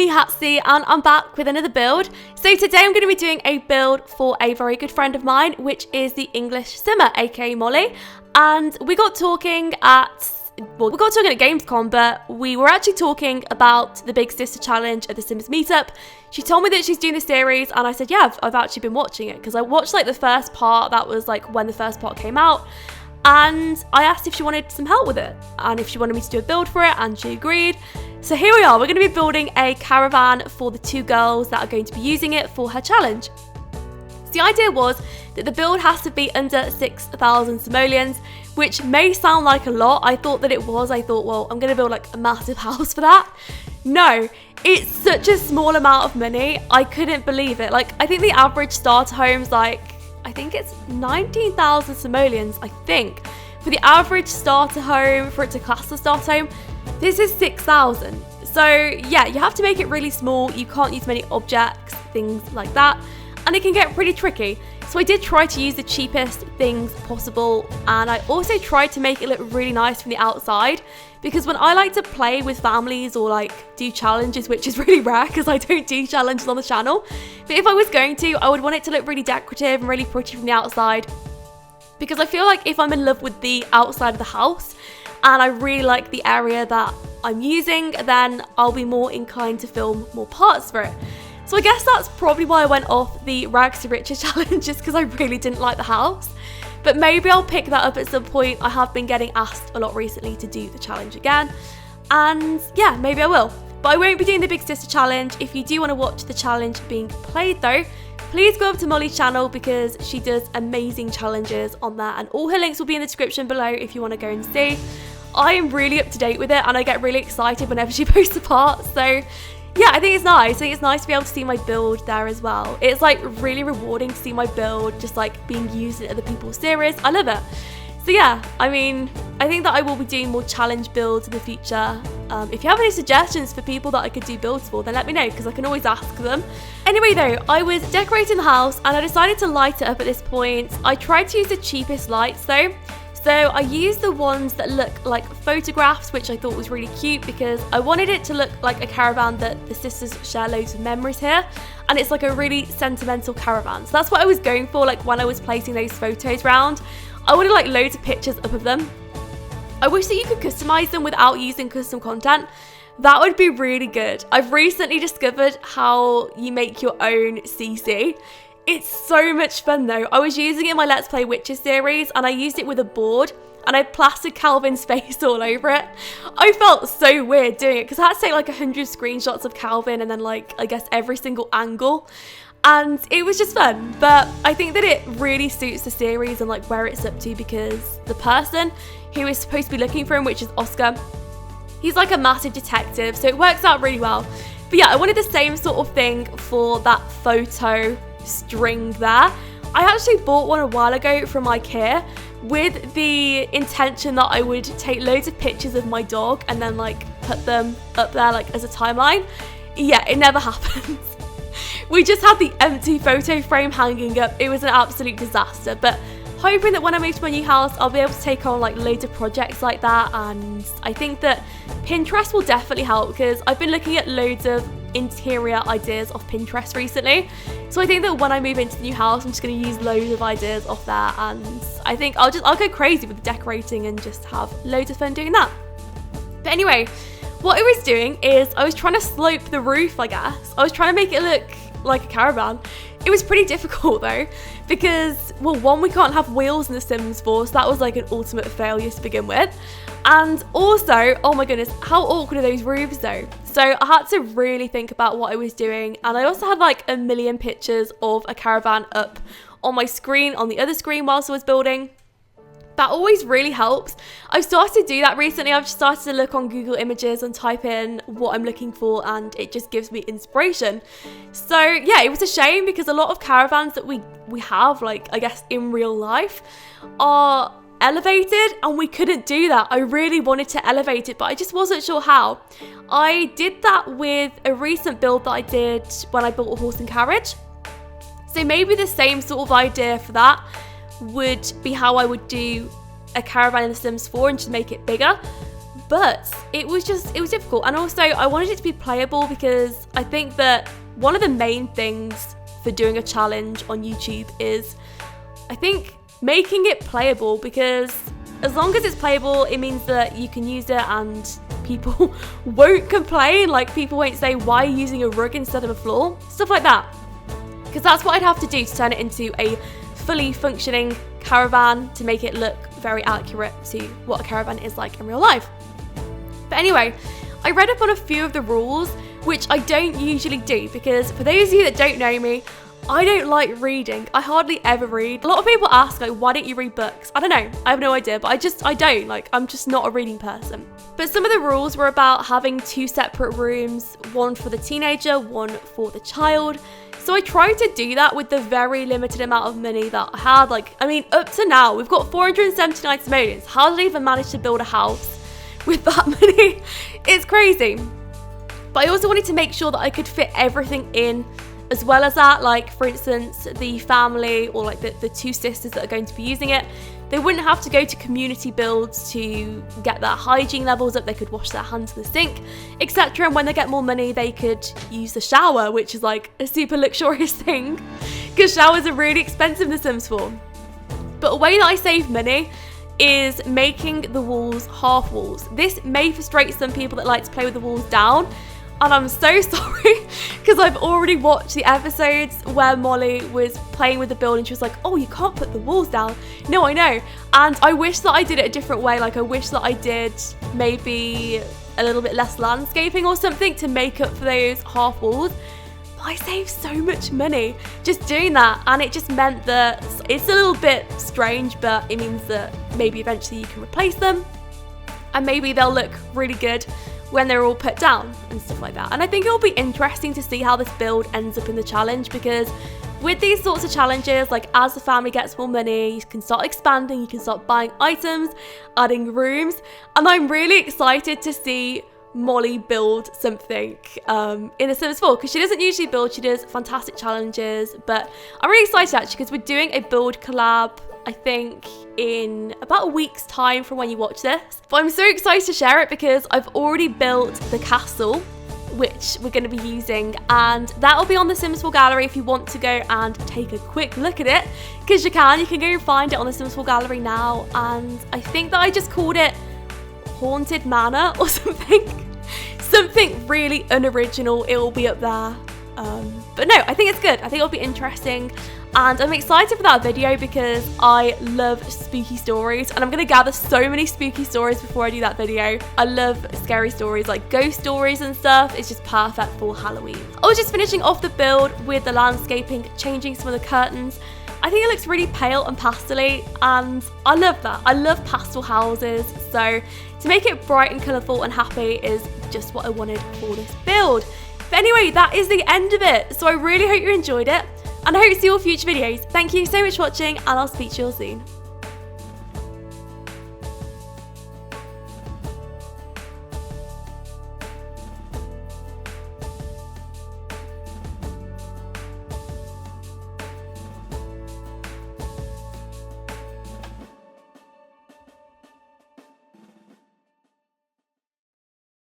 me, Hatsy, and I'm back with another build. So today I'm going to be doing a build for a very good friend of mine, which is the English Simmer, aka Molly. And we got talking at Gamescom, but we were actually talking about the Big Sister Challenge at the Sims meetup. She told me that she's doing the series, and I said, yeah, I've actually been watching it, because I watched like the first part. That was like when the first part came out. And I asked if she wanted some help with it and if she wanted me to do a build for it, and she agreed. So here we are, we're going to be building a caravan for the two girls that are going to be using it for her challenge. So the idea was that the build has to be under 6,000 simoleons, which may sound like a lot. I thought that it was. I thought, well, I'm going to build like a massive house for that. No, it's such a small amount of money. I couldn't believe it. Like, I think the average starter home's like, I think it's 19,000 simoleons, I think. For the average starter home, for it to class the starter home, this is 6,000. So yeah, you have to make it really small. You can't use many objects, things like that. And it can get pretty tricky. So I did try to use the cheapest things possible. And I also tried to make it look really nice from the outside. Because when I like to play with families or like do challenges, which is really rare because I don't do challenges on the channel. But if I was going to, I would want it to look really decorative and really pretty from the outside. Because I feel like if I'm in love with the outside of the house and I really like the area that I'm using, then I'll be more inclined to film more parts for it. So I guess that's probably why I went off the rags to riches challenge, just because I really didn't like the house. But maybe I'll pick that up at some point. I have been getting asked a lot recently to do the challenge again. And yeah, maybe I will. But I won't be doing the Big Sister Challenge. If you do want to watch the challenge being played though, please go up to Molly's channel because she does amazing challenges on there. And all her links will be in the description below if you want to go and see. I am really up to date with it and I get really excited whenever she posts a part. So yeah, I think it's nice. I think it's nice to be able to see my build there as well. It's like really rewarding to see my build just like being used in other people's series. I love it. So yeah, I mean, I think that I will be doing more challenge builds in the future. If you have any suggestions for people that I could do builds for, then let me know because I can always ask them. Anyway though, I was decorating the house and I decided to light it up at this point. I tried to use the cheapest lights though. So I used the ones that look like photographs, which I thought was really cute because I wanted it to look like a caravan that the sisters share loads of memories here. And it's like a really sentimental caravan. So that's what I was going for, like when I was placing those photos round. I wanted like loads of pictures up of them. I wish that you could customize them without using custom content. That would be really good. I've recently discovered how you make your own CC. It's so much fun though. I was using it in my Let's Play Witches series and I used it with a board and I plastered Calvin's face all over it. I felt so weird doing it because I had to take like 100 screenshots of Calvin and then like, I guess every single angle. And it was just fun. But I think that it really suits the series and like where it's up to because the person who is supposed to be looking for him, which is Oscar, he's like a massive detective. So it works out really well. But yeah, I wanted the same sort of thing for that photo string there. I actually bought one a while ago from IKEA with the intention that I would take loads of pictures of my dog and then like put them up there like as a timeline. Yeah, it never happened. We just had the empty photo frame hanging up. It was an absolute disaster, but hoping that when I move to my new house I'll be able to take on like loads of projects like that. And I think that Pinterest will definitely help because I've been looking at loads of interior ideas off Pinterest recently. So I think that when I move into the new house I'm just going to use loads of ideas off there, and I think I'll go crazy with the decorating and just have loads of fun doing that. But anyway, what I was doing is I was trying to slope the roof, I guess. I was trying to make it look like a caravan. It was pretty difficult though because, well, one, we can't have wheels in The Sims 4, so that was like an ultimate failure to begin with. And also, oh my goodness, how awkward are those roofs though? So I had to really think about what I was doing, and I also had like a million pictures of a caravan up on my screen, on the other screen whilst I was building. That always really helps. I've started to do that recently. I've just started to look on Google Images and type in what I'm looking for and it just gives me inspiration. So yeah, it was a shame because a lot of caravans that we have, like I guess in real life, are elevated and we couldn't do that. I really wanted to elevate it but I just wasn't sure how. I did that with a recent build that I did when I built a horse and carriage. So maybe the same sort of idea for that would be how I would do a caravan in The Sims 4 and just make it bigger. but it was difficult. And also I wanted it to be playable because I think that one of the main things for doing a challenge on YouTube is, I think, making it playable, because as long as it's playable, it means that you can use it and people won't complain. Like, people won't say, why are you using a rug instead of a floor? Stuff like that. Because that's what I'd have to do to turn it into a fully functioning caravan, to make it look very accurate to what a caravan is like in real life. But anyway, I read up on a few of the rules, which I don't usually do, because for those of you that don't know me, I don't like reading. I hardly ever read. A lot of people ask, like, why don't you read books? I don't know. I have no idea, but I don't. Like, I'm just not a reading person. But some of the rules were about having 2 separate rooms, one for the teenager, one for the child. So I tried to do that with the very limited amount of money that I had. Like, I mean, up to now, we've got 479 simoleons. How did I even manage to build a house with that money? It's crazy. But I also wanted to make sure that I could fit everything in. As well as that, like, for instance, the family, or like the 2 sisters that are going to be using it, they wouldn't have to go to community builds to get their hygiene levels up. They could wash their hands in the sink, etc. And when they get more money, they could use the shower, which is like a super luxurious thing, because showers are really expensive in The Sims 4. But a way that I save money is making the walls half walls. This may frustrate some people that like to play with the walls down, and I'm so sorry, because I've already watched the episodes where Molly was playing with the build and she was like, oh, you can't put the walls down. No, I know. And I wish that I did it a different way. Like, I wish that I did maybe a little bit less landscaping or something to make up for those half walls. But I saved so much money just doing that. And it just meant that it's a little bit strange, but it means that maybe eventually you can replace them. And maybe they'll look really good when they're all put down and stuff like that. And I think it'll be interesting to see how this build ends up in the challenge, because with these sorts of challenges, like, as the family gets more money, you can start expanding, you can start buying items, adding rooms, and I'm really excited to see Molly build something in The Sims 4, because she doesn't usually build. She does fantastic challenges, but I'm really excited actually, because we're doing a build collab, I think, in about a week's time from when you watch this. But I'm so excited to share it because I've already built the castle, which we're going to be using, and that'll be on the Sims 4 gallery if you want to go and take a quick look at it, because you can go and find it on the Sims 4 gallery now. And I think that I just called it Haunted Manor or something really unoriginal. It will be up there. But no, I think it's good. I think it'll be interesting. And I'm excited for that video because I love spooky stories, and I'm going to gather so many spooky stories before I do that video. I love scary stories, like ghost stories and stuff. It's just perfect for Halloween. I was just finishing off the build with the landscaping, changing some of the curtains. I think it looks really pale and pastel-y, and I love that. I love pastel houses, so to make it bright and colourful and happy is just what I wanted for this build. But anyway, that is the end of it. So I really hope you enjoyed it, and I hope to see you all future videos. Thank you so much for watching, and I'll speak to you all soon.